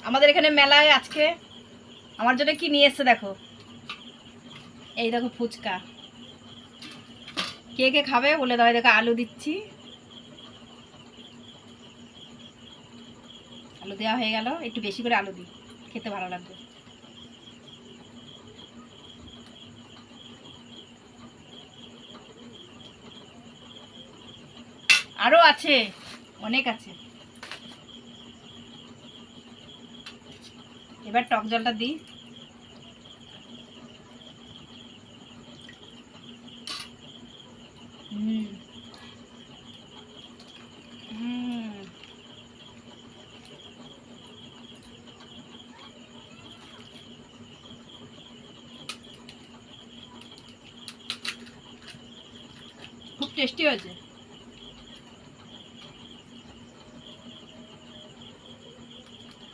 আমাদের এখানে মেলায় আজকে আমার জন্য কি নিয়ে এসছে দেখো, এই দেখো ফুচকা। কে কে খাবে বলে দাও। দেখো আলু দিচ্ছি, আলু দেওয়া হয়ে গেল। একটু বেশি করে আলু দিই, খেতে ভালো লাগবে। আরো আছে, অনেক আছে। এবার টক জলটা দিই। হুম হুম খুব টেস্টি হয়েছে।